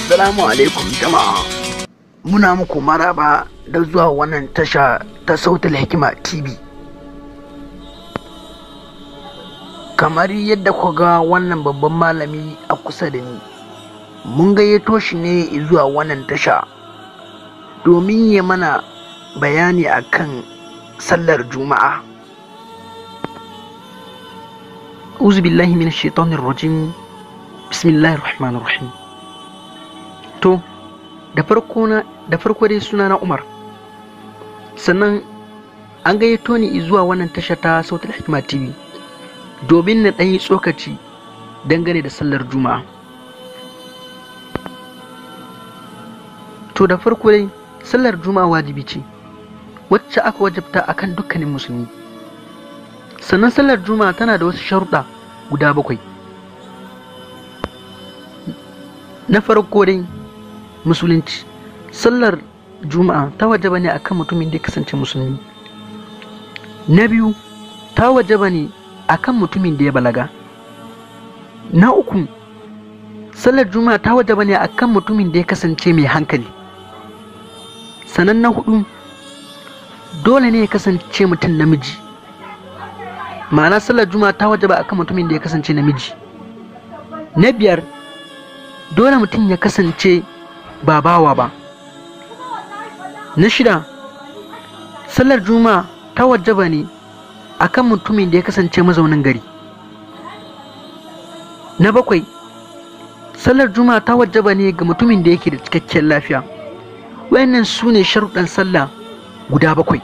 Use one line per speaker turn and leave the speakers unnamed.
Assalamu alaikum jama'a. Muna muku maraba da zuwa wannan tasha ta Sautul Hikima TV. Kamar yadda ku ga wannan babban malami a kusa da ni, mun gayyato shi ne zuwa wannan tasha domin ya mana bayani akan sallar Juma'a. Auzu billahi minash shaitanir rajim. Bismillahir rahmanir rahim. To, da farko dai sunana Umar. Sannan an gayyato ni zuwa wannan tasha ta Sautul Hikima TV domin na ɗan yi tsokaci dangane da sallar Juma'a. To da farko dai sallar Juma'a wajibi ce wacce aka wajabta akan dukkanin musulmi. Sannan sallar Juma'a tana da wasu sharuɗa guda 7. Na farko dai musulunci. Sallar Juma'a ta wajaba ne akan mutumin da ya kasance musulmi. Na biyu, ta wajaba ne akan mutumin da ya balaga. Na uku, sallar Juma'a ta wajaba ne akan mutumin da ya kasance mai hankali. Sannan na hudu, dole ne ya kasance mutum namiji. Ma'ana sallar Juma'a ta wajaba akan mutumin da ya kasance namiji. Na biyar, dole mutum ya kasance ba bawa ba. Na shida, sallar Juma'a ta wajaba ne akan mutumin da ya kasance mazaunin gari. Na 7, sallar Juma'a ta wajaba ne ga mutumin da yake da cikakkiyar lafiya. Wayannan su ne sharuɗan sallah guda 7.